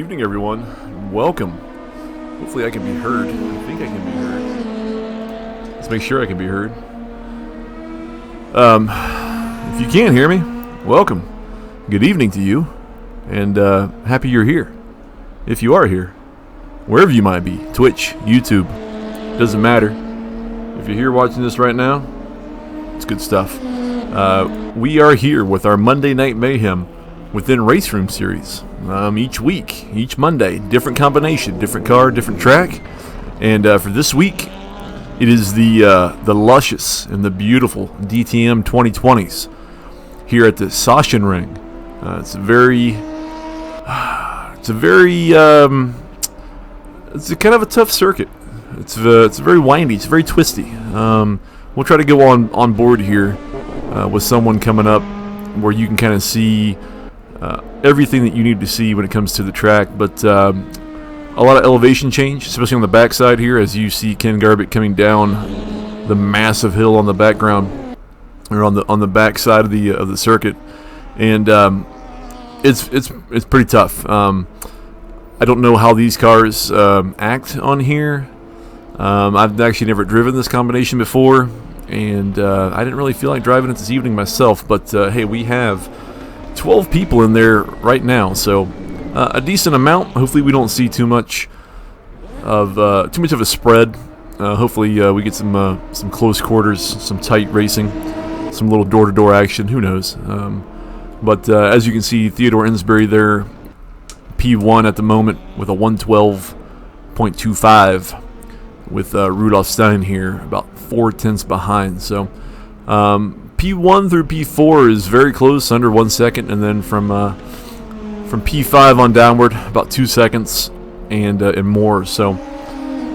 evening, everyone. Welcome. Hopefully I can be heard. I think I can be heard. Let's make sure I can be heard. If you can't hear me, welcome. Good evening to you, and happy you're here. If you are here, wherever you might be, Twitch, YouTube, doesn't matter. If you're here watching this right now, it's good stuff. We are here with our Monday Night Mayhem within Raceroom series. Each week, each Monday, different combination, different car, different track. And for this week, it is the luscious and the beautiful DTM2020s here at the Sachsenring. It's a kind of a tough circuit. It's very windy. It's very twisty. We'll try to go on board here with someone coming up where you can kind of see everything that you need to see when it comes to the track. But a lot of elevation change, especially on the backside here, as you see Ken Garbett coming down the massive hill on the background, or on the backside of the circuit, and it's pretty tough. I don't know how these cars act on here. I've actually never driven this combination before, and I didn't really feel like driving it this evening myself. But hey, we have 12 people in there right now, so a decent amount. Hopefully, we don't see too much of a spread. Hopefully, we get some close quarters, some tight racing, some little door-to-door action. Who knows? But as you can see, Theodore Insbury there, P1 at the moment with a 112.25, with Rudolf Stein here about 4/10 behind. So P1 through P4 is very close, under 1 second, and then from P5 on downward, about 2 seconds and more. So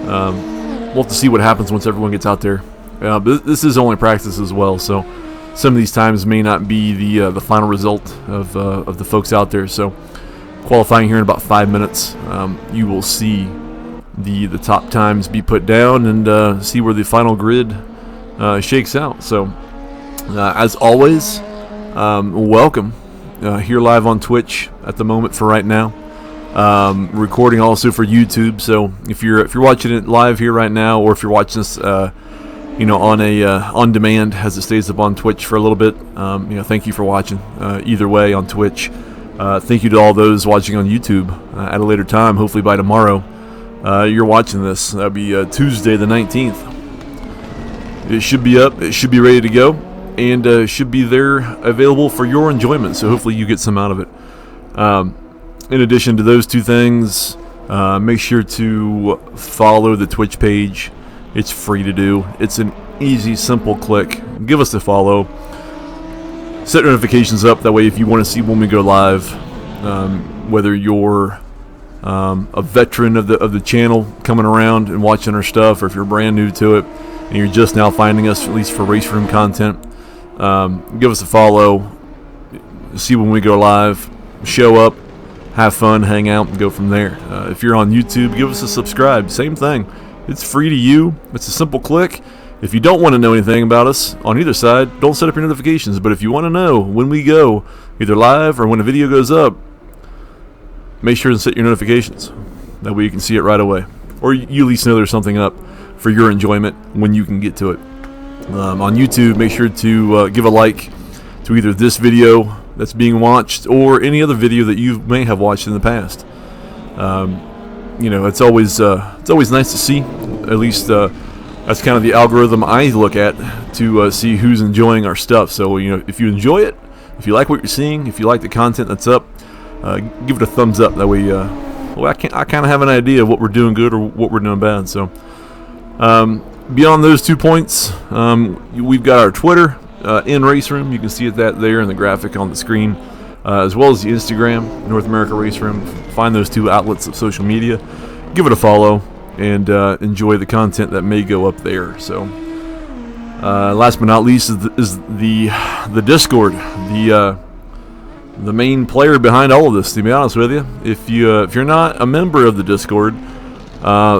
we'll have to see what happens once everyone gets out there. But this is only practice as well, so some of these times may not be the final result of the folks out there. So qualifying here in about 5 minutes, you will see the top times be put down and see where the final grid shakes out. So as always, welcome here live on Twitch at the moment for right now. Recording also for YouTube. So if you're watching it live here right now, or if you're watching this on demand as it stays up on Twitch for a little bit, thank you for watching. Either way on Twitch. Thank you to all those watching on YouTube at a later time. Hopefully by tomorrow you're watching this. That'll be Tuesday the 19th. It should be up. It should be ready to go, and should be there available for your enjoyment. So hopefully you get some out of it. In addition to those two things, make sure to follow the Twitch page. It's free to do. It's an easy, simple click. Give us a follow. Set notifications up. That way, if you want to see when we go live, whether you're a veteran of the channel coming around and watching our stuff, or if you're brand new to it and you're just now finding us, at least for Raceroom content, give us a follow. See when we go live. Show up, have fun, hang out, and go from there. If you're on YouTube, give us a subscribe. Same thing. It's free to you. It's a simple click. If you don't want to know anything about us on either side, don't set up your notifications. But if you want to know when we go, either live or when a video goes up, make sure to set your notifications. That way you can see it right away. Or you at least know there's something up for your enjoyment when you can get to it. On YouTube, make sure to give a like to either this video that's being watched or any other video that you may have watched in the past. It's always nice to see. At least that's kind of the algorithm I look at to see who's enjoying our stuff. So if you enjoy it, if you like what you're seeing, if you like the content that's up, give it a thumbs up. That way, I kind of have an idea of what we're doing good or what we're doing bad. So beyond those 2 points, we've got our Twitter in Raceroom. You can see it there in the graphic on the screen, as well as the Instagram, North America Raceroom. Find those two outlets of social media. Give it a follow and enjoy the content that may go up there. So last but not least is the Discord, the main player behind all of this, to be honest with you. If you're not a member of the Discord,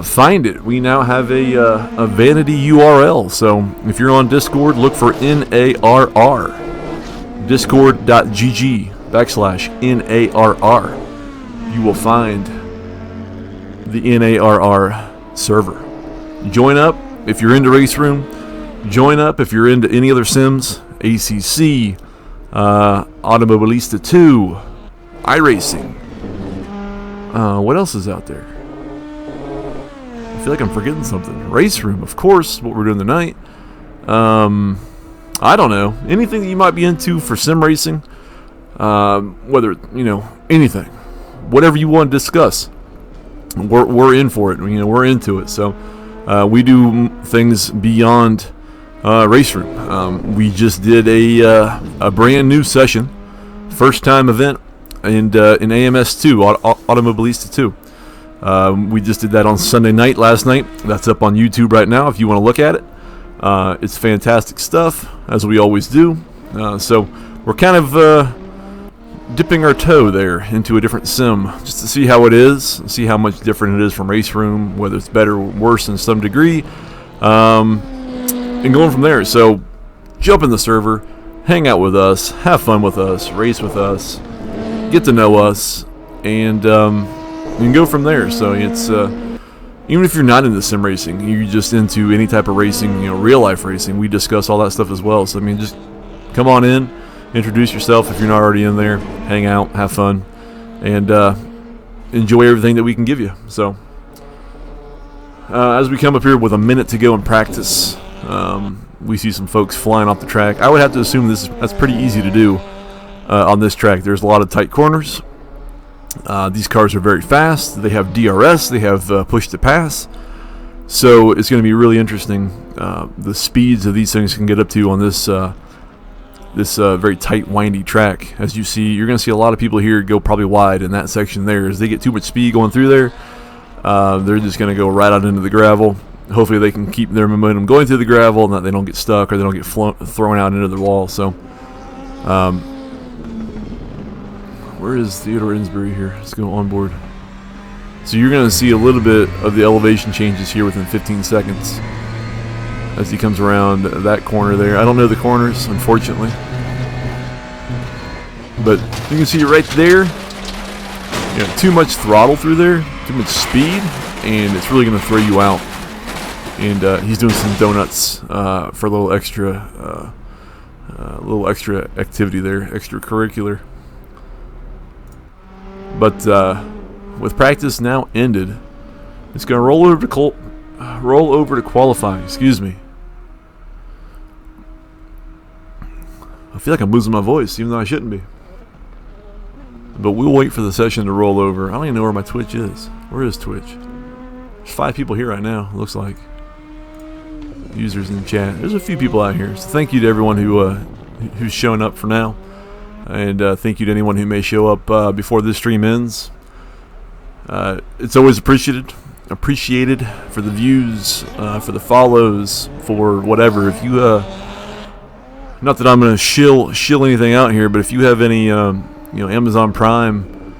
find it. We now have a vanity URL. So if you're on Discord, look for NARR, discord.gg/NARR. You will find the NARR server. Join up if you're into Raceroom. Join up if you're into any other sims, ACC, Automobilista 2, iRacing. What else is out there? I feel like I'm forgetting something. Raceroom, of course, what we're doing tonight. I don't know. Anything that you might be into for sim racing, whether, anything. Whatever you want to discuss. We're in for it. We're into it. So we do things beyond Raceroom. We just did a brand new session, first time event, and in AMS2, Automobilista 2. We just did that on Sunday night, last night. That's up on YouTube right now if you want to look at it. It's fantastic stuff, as we always do. So we're kind of dipping our toe there into a different sim, just to see how it is, see how much different it is from Raceroom, whether it's better or worse in some degree, and going from there. So jump in the server, hang out with us, have fun with us, race with us, get to know us, and you can go from there. So it's even if you're not into sim racing, you're just into any type of racing, real life racing, we discuss all that stuff as well. So just come on in, introduce yourself if you're not already in there, hang out, have fun, and enjoy everything that we can give you. So as we come up here with a minute to go in practice, we see some folks flying off the track. I would have to assume that's pretty easy to do on this track. There's a lot of tight corners. These cars are very fast. They have DRS. They have push to pass. So it's going to be really interesting the speeds of these things can get up to on this very tight, windy track. As you see, you're going to see a lot of people here go probably wide in that section there. As they get too much speed going through there, they're just going to go right out into the gravel. Hopefully they can keep their momentum going through the gravel and that they don't get stuck or they don't get thrown out into the wall. So where is Theodore Insbury here? Let's go on board. So you're going to see a little bit of the elevation changes here within 15 seconds as he comes around that corner there. I don't know the corners, unfortunately. But you can see right there, too much throttle through there, too much speed, and it's really going to throw you out. And he's doing some donuts for a little extra activity there, extracurricular. But with practice now ended, it's going to roll over to qualifying. Excuse me. I feel like I'm losing my voice, even though I shouldn't be. But we'll wait for the session to roll over. I don't even know where my Twitch is. Where is Twitch? There's 5 people here right now, it looks like. Users in the chat. There's a few people out here. So thank you to everyone who's shown up for now. And thank you to anyone who may show up before this stream ends. It's always appreciated for the views, for the follows, for whatever. If you, not that I'm going to shill anything out here, but if you have any, Amazon Prime,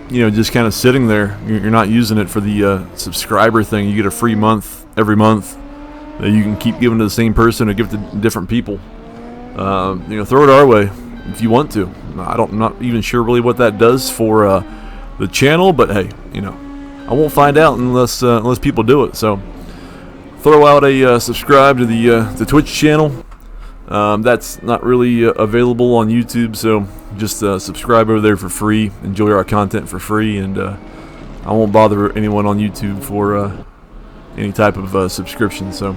just kind of sitting there, you're not using it for the subscriber thing. You get a free month every month that you can keep giving to the same person or give to different people. Throw it our way if you want to. I'm not even sure really what that does for the channel, but hey, I won't find out unless people do it. So throw out a subscribe to the Twitch channel. That's not really available on YouTube, so just subscribe over there for free. Enjoy our content for free, and I won't bother anyone on YouTube for any type of subscription. So,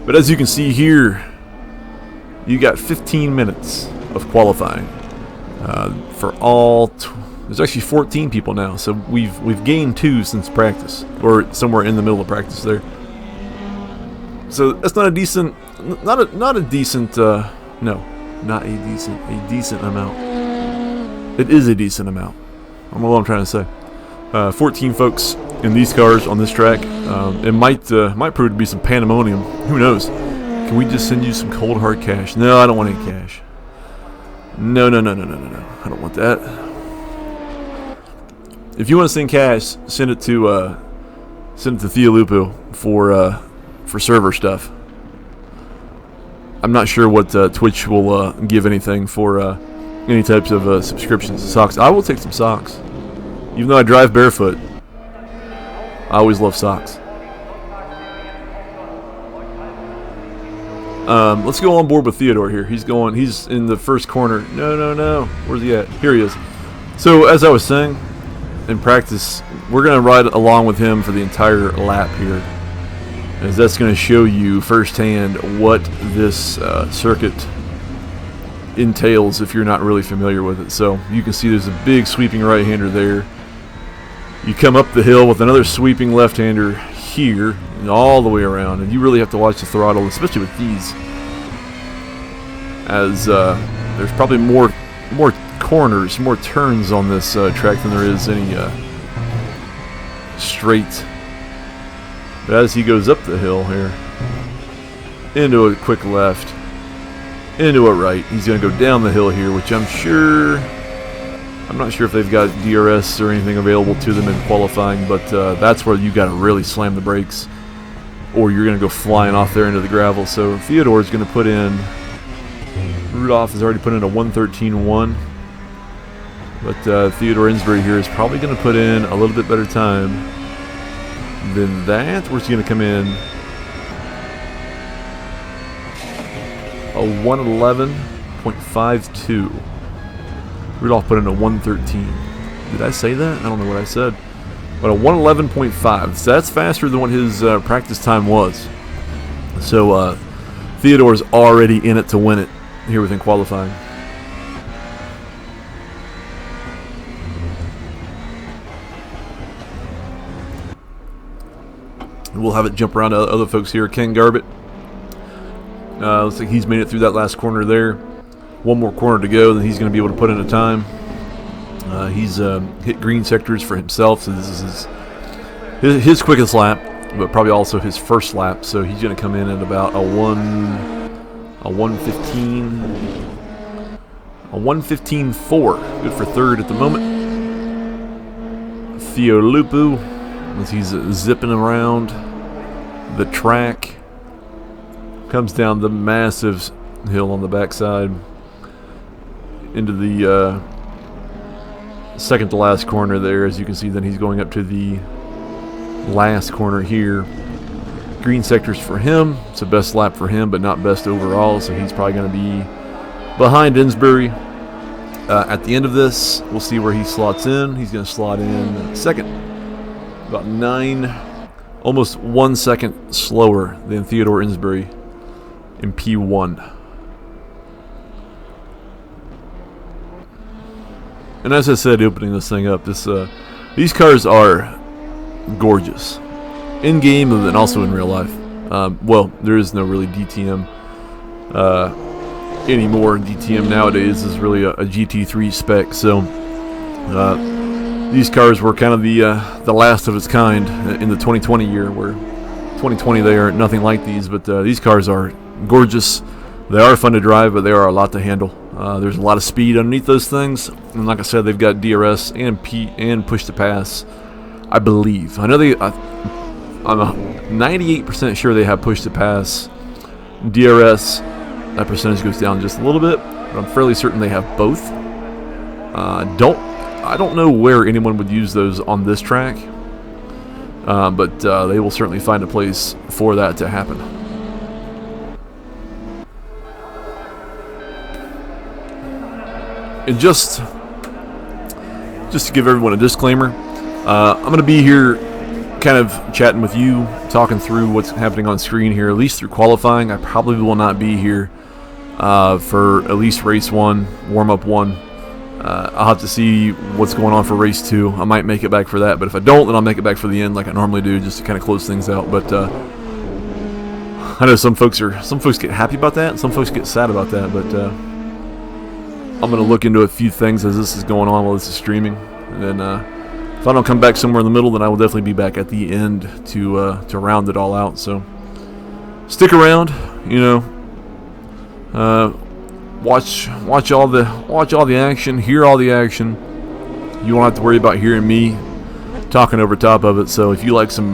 but as you can see here, you got 15 minutes of qualifying for all. There's actually 14 people now, so we've gained 2 since practice, or somewhere in the middle of practice there. So that's not a decent, not a decent amount. It is a decent amount. I don't know what I'm trying to say. 14 folks in these cars on this track. It might prove to be some pandemonium. Who knows? Can we just send you some cold hard cash? No, I don't want any cash. No. I don't want that. If you want to send cash, send it to Theolupo for server stuff. I'm not sure what Twitch will give anything for any types of subscriptions to socks. I will take some socks, even though I drive barefoot. I always love socks. Let's go on board with Theodore here. He's in the first corner. No. Where's he at? Here he is. So, as I was saying, in practice, we're going to ride along with him for the entire lap here, as that's going to show you firsthand what this circuit entails if you're not really familiar with it. So, you can see there's a big sweeping right-hander there. You come up the hill with another sweeping left-hander here and all the way around, and you really have to watch the throttle, especially with these, as there's probably more corners, more turns on this track than there is any straight. But as he goes up the hill here, into a quick left, into a right, he's going to go down the hill here, which I'm not sure if they've got DRS or anything available to them in qualifying, but that's where you got to really slam the brakes, or you're going to go flying off there into the gravel. So Theodore's going to put in, Rudolph has already put in a 1:13.1, but Theodore Insbury here is probably going to put in a little bit better time than that. Where's he going to come in? A 1:11.52. Rudolph put in a 1:13. Did I say that? I don't know what I said. But a 1:11.5. So that's faster than what his practice time was. So Theodore's already in it to win it here within qualifying. We'll have it jump around to other folks here. Ken Garbett. Looks like he's made it through that last corner there. One more corner to go, then he's going to be able to put in a time. He's hit green sectors for himself, so this is his quickest lap, but probably also his first lap. So he's going to come in at about a 1:15.4. Good for third at the moment. Theo Lupu, as he's zipping around the track, comes down the massive hill on the backside into the second to last corner there. As you can see, then he's going up to the last corner here. Green sectors for him. It's a best lap for him, but not best overall, so he's probably going to be behind Insbury. At the end of this, we'll see where he slots in. He's going to slot in second, about almost 1 second slower than Theodore Insbury in P1. And as I said, opening this thing up, these cars are gorgeous in game and then also in real life. Well, there is no really DTM anymore. DTM nowadays is really a GT3 spec. So these cars were kind of the last of its kind in the 2020 year, where 2020 they are nothing like these. But these cars are gorgeous. They are fun to drive, but they are a lot to handle. There's a lot of speed underneath those things, and like I said, they've got DRS and push to pass, I believe. I know I'm 98% sure they have push to pass. DRS, that percentage goes down just a little bit, but I'm fairly certain they have both. I don't know where anyone would use those on this track, but they will certainly find a place for that to happen. And just to give everyone a disclaimer, I'm going to be here kind of chatting with you, talking through what's happening on screen here, at least through qualifying. I probably will not be here for at least race 1, warm-up 1. I'll have to see what's going on for race 2. I might make it back for that, but if I don't, then I'll make it back for the end like I normally do, just to kind of close things out. But I know some folks get happy about that, and some folks get sad about that, but I'm going to look into a few things as this is going on while this is streaming, and then if I don't come back somewhere in the middle, then I will definitely be back at the end to round it all out. So stick around, watch all the action, hear all the action. You won't have to worry about hearing me talking over top of it. So if you like some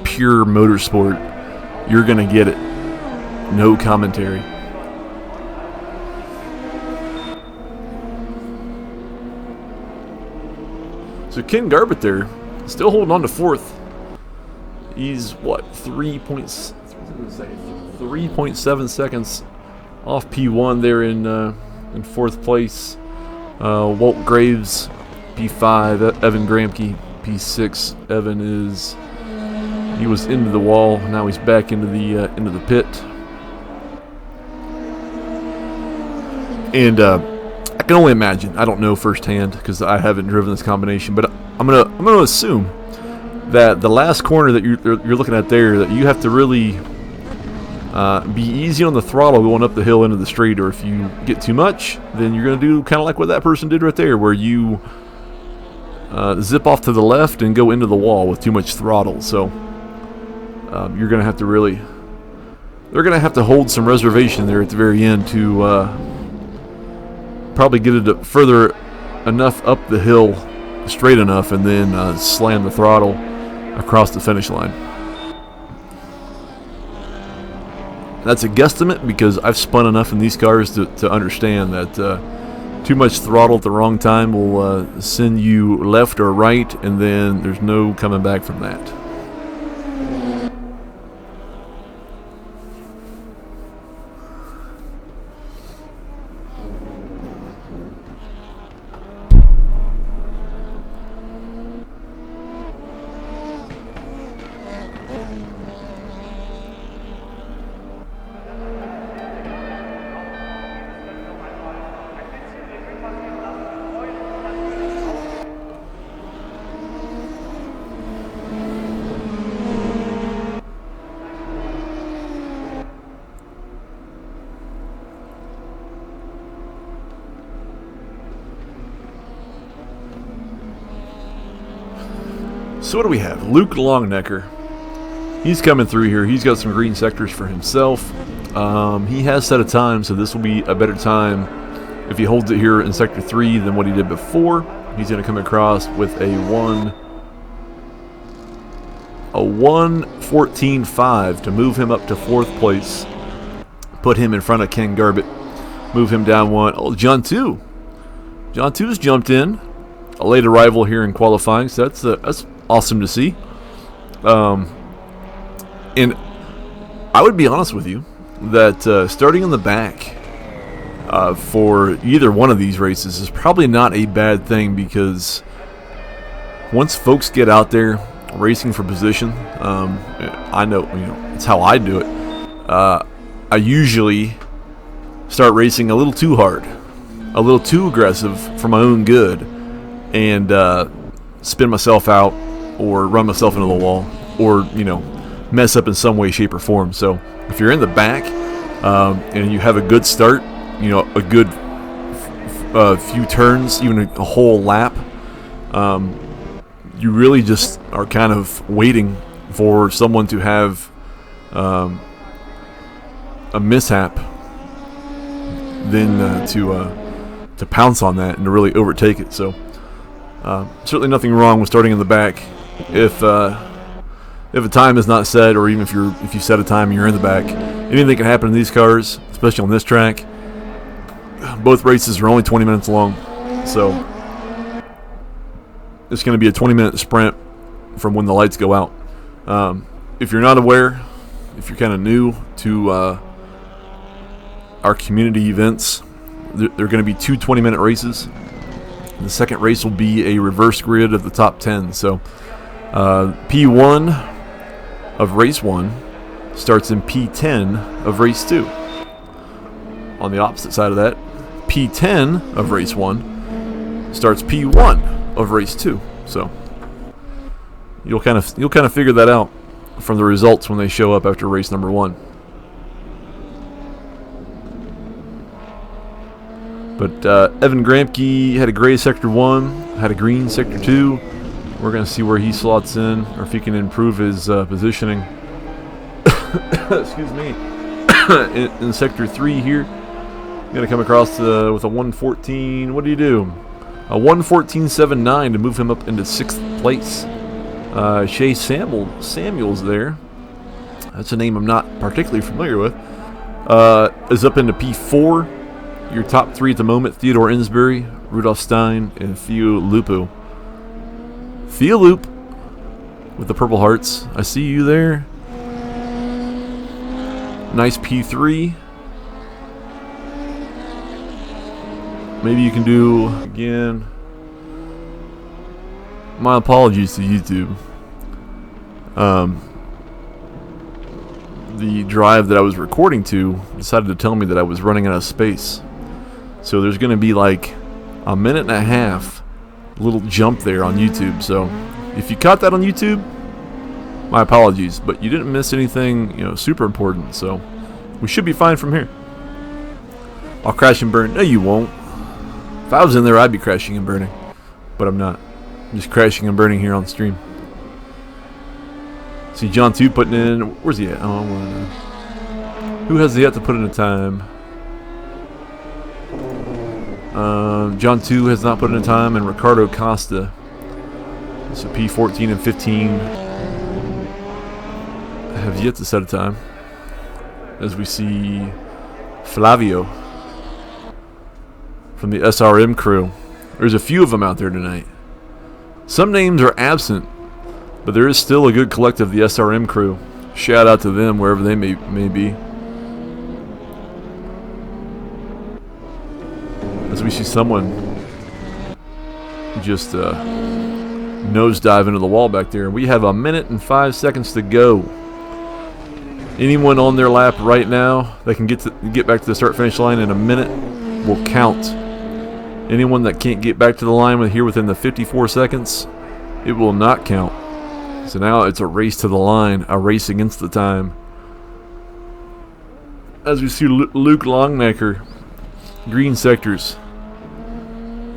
pure motorsport, you're going to get it. No commentary. So Ken Garbett there, still holding on to fourth. He's what, 3.7 seconds off P1 there in 4th place. Walt Graves P5, Evan Gramke P6. Evan he was into the wall. Now he's back into the pit. And I can only imagine. I don't know firsthand because I haven't driven this combination, but I'm gonna assume that the last corner that you're looking at there, that you have to really be easy on the throttle going up the hill into the straight, or if you get too much, then you're going to do kind of like what that person did right there, where you zip off to the left and go into the wall with too much throttle. So you're going to have to they're going to have to hold some reservation there at the very end to probably get it further enough up the hill straight enough, and then slam the throttle across the finish line. That's a guesstimate because I've spun enough in these cars to understand that too much throttle at the wrong time will send you left or right, and then there's no coming back from that. So what do we have? Luke Longnecker. He's coming through here. He's got some green sectors for himself. He has set a time, so this will be a better time if he holds it here in Sector 3 than what he did before. He's going to come across with a 1:14.5 to move him up to 4th place. Put him in front of Ken Garbett. Move him down one. Oh, John 2. John 2's jumped in. A late arrival here in qualifying, so that's awesome to see. And I would be honest with you that starting in the back for either one of these races is probably not a bad thing, because once folks get out there racing for position, I know, it's how I do it. I usually start racing a little too hard, a little too aggressive for my own good, and spin myself out or run myself into the wall, or mess up in some way, shape, or form. So if you're in the back and you have a good start, a good few turns, even a whole lap, you really just are kind of waiting for someone to have a mishap, then to pounce on that and to really overtake it. So certainly nothing wrong with starting in the back if a time is not set, or even if you set a time and you're in the back. Anything can happen in these cars, especially on this track. Both races are only 20 minutes long, so it's going to be a 20-minute sprint from when the lights go out. If you're not aware, if you're kind of new to our community events, they're going to be two 20-minute races. The second race will be a reverse grid of the top 10. So P1 of race 1 starts in P10 of race 2. On the opposite side of that, P10 of race 1 starts P1 of race 2. So you'll kind of figure that out from the results when they show up after race number 1. But Evan Gramke had a gray sector 1, had a green sector 2. We're going to see where he slots in, or if he can improve his positioning. Excuse me. in sector 3 here. Going to come across with a 1:14. What do you do? A 1:14.79 to move him up into 6th place. Shea Samuels there. That's a name I'm not particularly familiar with. Is up into P4. Your top 3 at the moment: Theodore Insbury, Rudolf Stein, and Theo Lupu. Theo Loop with the purple hearts. I see you there. Nice P3. Maybe you can do again. My apologies to YouTube. The drive that I was recording to decided to tell me that I was running out of space. So there's going to be like a minute and a half little jump there on YouTube. So if you caught that on YouTube, my apologies, but you didn't miss anything, super important. So we should be fine from here. I'll crash and burn. No, you won't. If I was in there, I'd be crashing and burning, but I'm not. I'm just crashing and burning here on stream. See John 2 putting in. Where's he at? Oh, who has yet to put in a time? John 2 has not put in a time, and Ricardo Costa. So P14 and 15 have yet to set a time. As we see Flavio from the SRM crew. There's a few of them out there tonight. Some names are absent, but there is still a good collective of the SRM crew. Shout out to them wherever they may be. As we see someone just nosedive into the wall back there. We have a minute and 5 seconds to go. Anyone on their lap right now that can get back to the start-finish line in a minute will count. Anyone that can't get back to the line within the 54 seconds, it will not count. So now it's a race to the line, a race against the time. As we see Luke Longnecker, green sectors,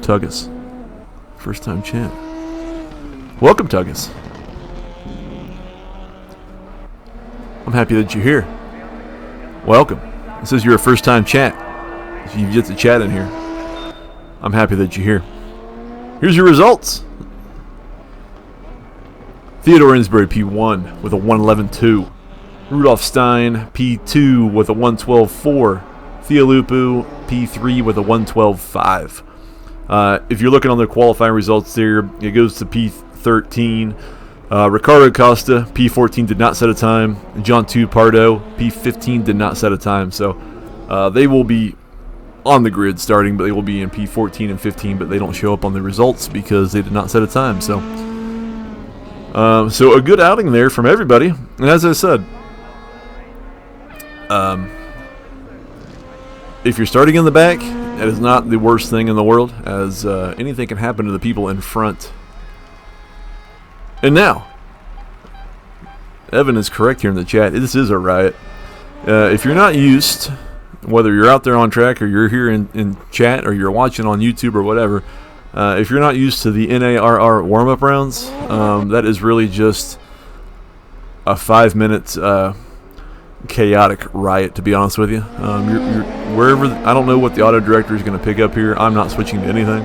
Tuggus, first time champ. Welcome, Tuggus. I'm happy that you're here. Welcome. This is your first time chat. If you get to chat in here, I'm happy that you're here. Here's your results. Theodore Insbury P1 with a 111.2. Rudolph Stein P2 with a 112.4. Theolupu P3 with a 112.5. If you're looking on the qualifying results there, it goes to P13. Ricardo Costa P14 did not set a time. John 2 Pardo P15 did not set a time. So they will be on the grid starting, but they will be in P14 and 15, but they don't show up on the results because they did not set a time. So a good outing there from everybody. And as I said, if you're starting in the back, that is not the worst thing in the world, as anything can happen to the people in front. And now, Evan is correct here in the chat. This is a riot. If you're not used, whether you're out there on track or you're here in chat or you're watching on YouTube or whatever, if you're not used to the NARR warm-up rounds, that is really just a 5-minute chaotic riot, to be honest with you. You're wherever. I don't know what the auto director is going to pick up here. I'm not switching to anything.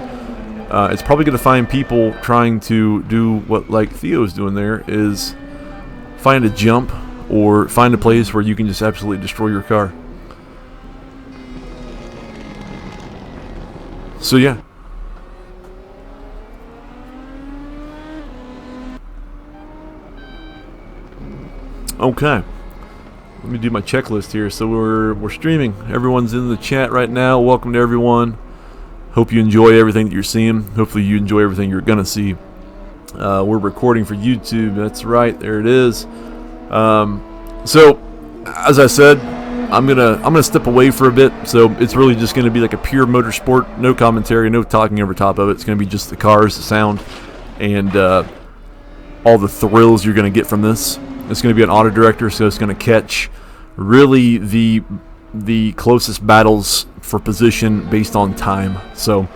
It's probably going to find people trying to do what like Theo's doing there, is find a jump or find a place where you can just absolutely destroy your car. So yeah. Okay. Let me do my checklist here. So we're streaming. Everyone's in the chat right now. Welcome to everyone. Hope you enjoy everything that you're seeing. Hopefully you enjoy everything you're gonna see. We're recording for YouTube. That's right. There it is. So as I said, I'm gonna step away for a bit. So it's really just gonna be like a pure motorsport, no commentary, no talking over top of it. It's gonna be just the cars, the sound, and all the thrills you're gonna get from this. It's going to be an auto director, so it's going to catch really the closest battles for position based on time. So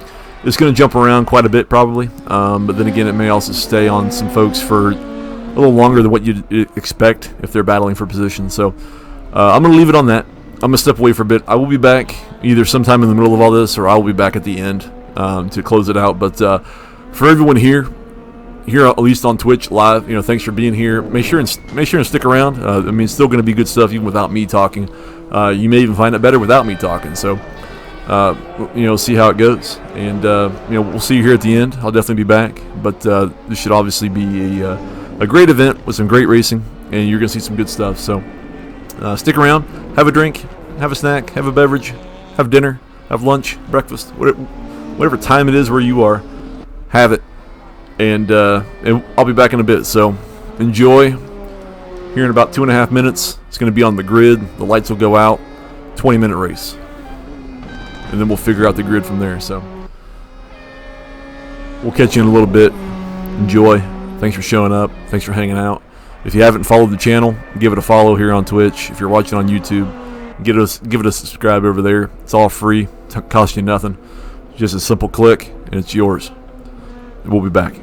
it's going to jump around quite a bit probably, but then again it may also stay on some folks for a little longer than what you'd expect if they're battling for position. So I'm going to leave it on that. I'm going to step away for a bit. I will be back either sometime in the middle of all this, or I will be back at the end to close it out. But for everyone here at least on Twitch live, thanks for being here. Make sure and stick around. It's still going to be good stuff even without me talking. You may even find it better without me talking. So, see how it goes, and we'll see you here at the end. I'll definitely be back, but this should obviously be a a great event with some great racing, and you're going to see some good stuff. So stick around, have a drink, have a snack, have a beverage, have dinner, have lunch, breakfast, whatever time it is where you are, have it. And I'll be back in a bit. So enjoy. Here in about 2.5 minutes, it's going to be on the grid. The lights will go out. 20-minute race. And then we'll figure out the grid from there. So we'll catch you in a little bit. Enjoy. Thanks for showing up. Thanks for hanging out. If you haven't followed the channel, give it a follow here on Twitch. If you're watching on YouTube, give it a subscribe over there. It's all free. It costs you nothing. Just a simple click, and it's yours. We'll be back.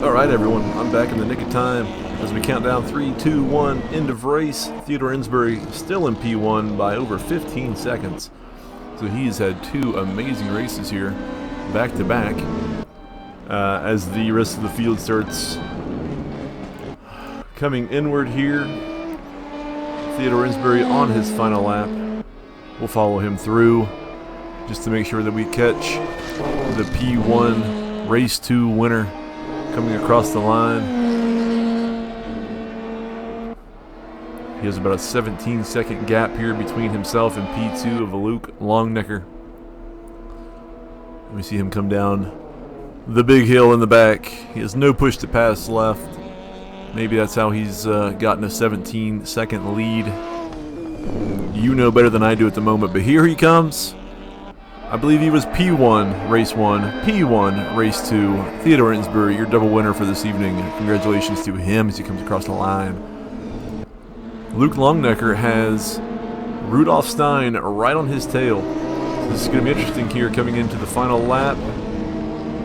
Alright everyone, I'm back in the nick of time as we count down 3, 2, 1, end of race. Theodore Insbury still in P1 by over 15 seconds. So he's had 2 amazing races here, back to back, as the rest of the field starts coming inward here. Theodore Insbury on his final lap. We'll follow him through just to make sure that we catch the P1 Race 2 winner coming across the line. He has about a 17-second gap here between himself and P2 of Luke Longnecker. We see him come down the big hill in the back. He has no push to pass left. Maybe that's how he's gotten a 17-second lead. You know better than I do at the moment, but here he comes. I believe he was P1, Race 1, P1, Race 2. Theodore Insbury, your double winner for this evening. Congratulations to him as he comes across the line. Luke Longnecker has Rudolf Stein right on his tail. So this is going to be interesting here coming into the final lap.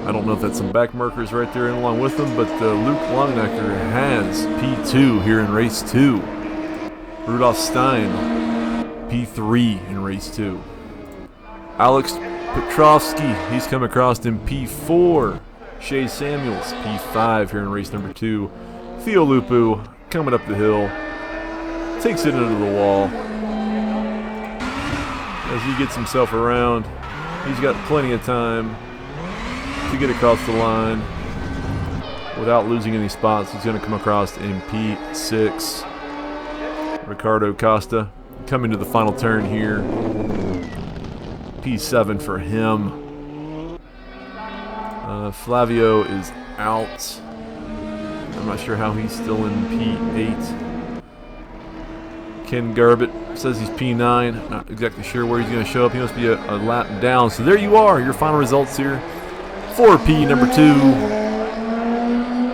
I don't know if that's some back markers right there along with them, but Luke Longnecker has P2 here in Race 2. Rudolf Stein, P3 in Race 2. Alex Petrovsky, he's come across in P4. Shea Samuels, P5 here in race number 2. Theo Lupu coming up the hill, takes it into the wall. As he gets himself around, he's got plenty of time to get across the line without losing any spots. He's going to come across in P6. Ricardo Costa coming to the final turn here. P7 for him. Flavio is out. I'm not sure how he's still in P8. Ken Garbett says he's P9. Not exactly sure where he's going to show up. He must be a lap down. So there you are, your final results here. For P number 2.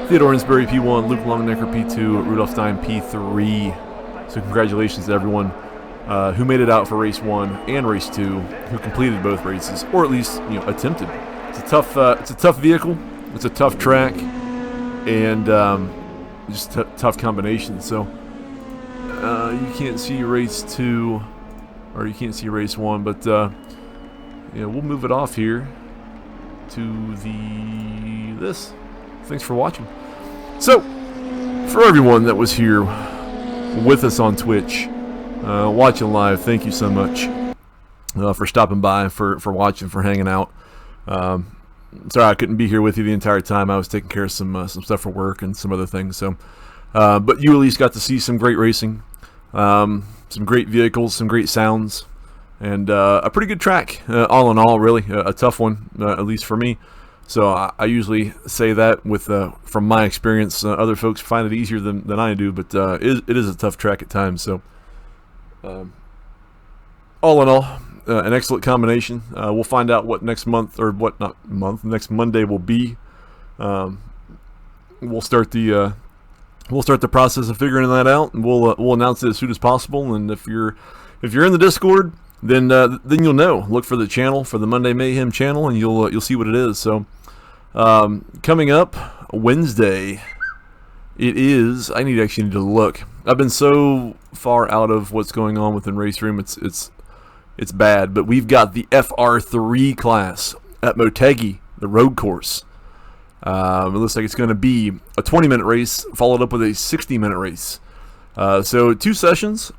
Theodore Insbury P1, Luke Longnecker P2, Rudolf Stein P3. So congratulations to everyone who made it out for race 1 and race 2, who completed both races, or at least attempted. It's a tough vehicle, it's a tough track, and just tough combination. So you can't see race 2, or you can't see race 1, but we'll move it off here to this. Thanks for watching. So for everyone that was here with us on Twitch, watching live, thank you so much for stopping by, for watching, for hanging out. Sorry I couldn't be here with you the entire time. I was taking care of some stuff for work and some other things. So, but you at least got to see some great racing, some great vehicles, some great sounds, and a pretty good track. All in all, really a tough one, at least for me. So I usually say that with from my experience. Other folks find it easier than I do, but it is a tough track at times. So. All in all, an excellent combination. We'll find out what next month, or next Monday will be. We'll start the process of figuring that out, and we'll announce it as soon as possible. And if you're in the Discord, then you'll know. Look for the channel, for the Monday Mayhem channel, and you'll see what it is. So coming up Wednesday. It is. I actually need to look. I've been so far out of what's going on within Raceroom. It's bad. But we've got the FR3 class at Motegi, the road course. It looks like it's going to be a 20-minute race followed up with a 60-minute race. So 2 sessions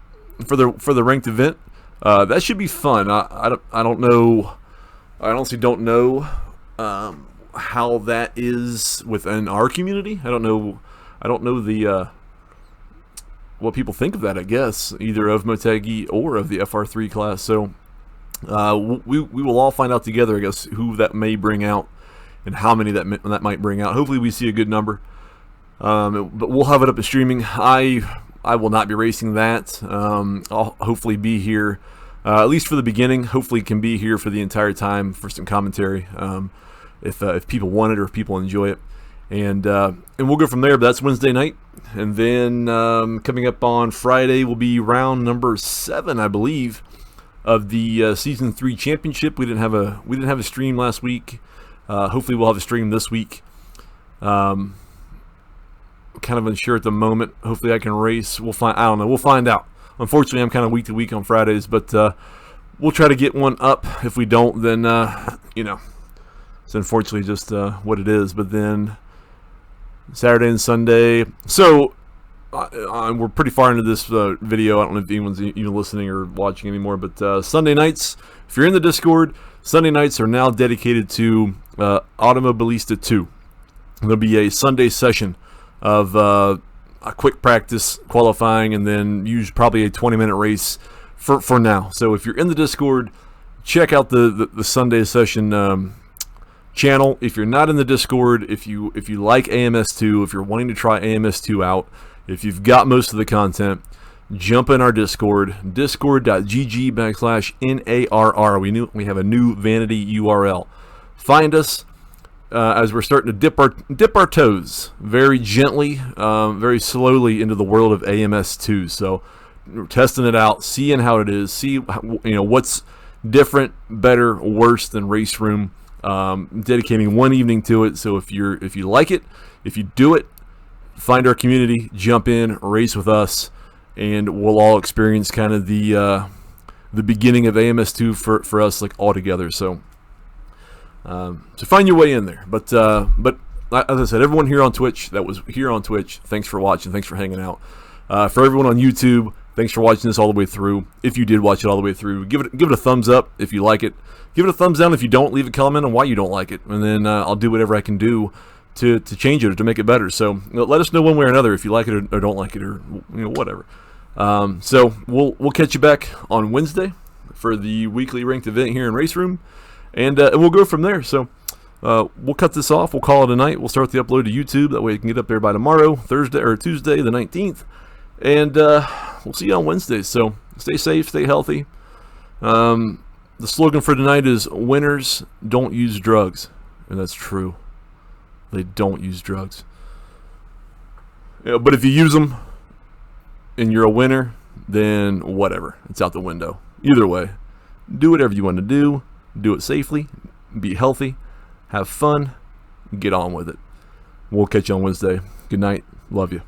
for the ranked event. That should be fun. I don't know. I honestly don't know how that is within our community. I don't know the what people think of that, I guess, either of Motegi or of the FR3 class. So we will all find out together, I guess, who that may bring out and how many that might bring out. Hopefully we see a good number. But we'll have it up and streaming. I will not be racing that. I'll hopefully be here, at least for the beginning. Hopefully can be here for the entire time for some commentary, if people want it or if people enjoy it. And we'll go from there. But that's Wednesday night. And then coming up on Friday will be round number 7, I believe, of the Season 3 Championship. We didn't have a stream last week. Hopefully we'll have a stream this week. Kind of unsure at the moment. Hopefully I can race. I don't know. We'll find out. Unfortunately, I'm kind of week to week on Fridays, but we'll try to get one up. If we don't, then it's unfortunately just what it is. But then Saturday and Sunday. So we're pretty far into this video. I don't know if anyone's even listening or watching anymore. But Sunday nights, if you're in the Discord, Sunday nights are now dedicated to Automobilista 2. There'll be a Sunday session of a quick practice qualifying, and then probably a 20-minute race for now. So if you're in the Discord, check out the Sunday session channel. If you're not in the Discord, if you like AMS2, if you're wanting to try AMS2 out, if you've got most of the content, jump in our Discord, discord.gg/NARR. We have a new vanity URL. Find us as we're starting to dip our toes very gently, very slowly into the world of AMS2. So we're testing it out, seeing how it is, see what's different, better, worse than Raceroom. Dedicating one evening to it. So if you like it, if you do it, find our community, jump in, race with us, and we'll all experience kind of the beginning of AMS2 for us, like, all together. So find your way in there. But as I said, everyone here on Twitch that was here on Twitch, thanks for watching, thanks for hanging out. For everyone on YouTube, thanks for watching this all the way through. If you did watch it all the way through, give it a thumbs up if you like it. Give it a thumbs down if you don't. Leave a comment on why you don't like it, and then I'll do whatever I can do to change it or to make it better. So let us know one way or another if you like it or don't like it, or whatever. So we'll catch you back on Wednesday for the weekly ranked event here in Raceroom, and we'll go from there. So we'll cut this off. We'll call it a night. We'll start the upload to YouTube. That way it can get up there by tomorrow, Thursday or Tuesday the 19th, and we'll see you on Wednesday. So stay safe, stay healthy. The slogan for tonight is "Winners don't use drugs," and that's true. They don't use drugs. But if you use them and you're a winner, then whatever. It's out the window. Either way, do whatever you want to do. Do it safely. Be healthy. Have fun. Get on with it. We'll catch you on Wednesday. Good night. Love you.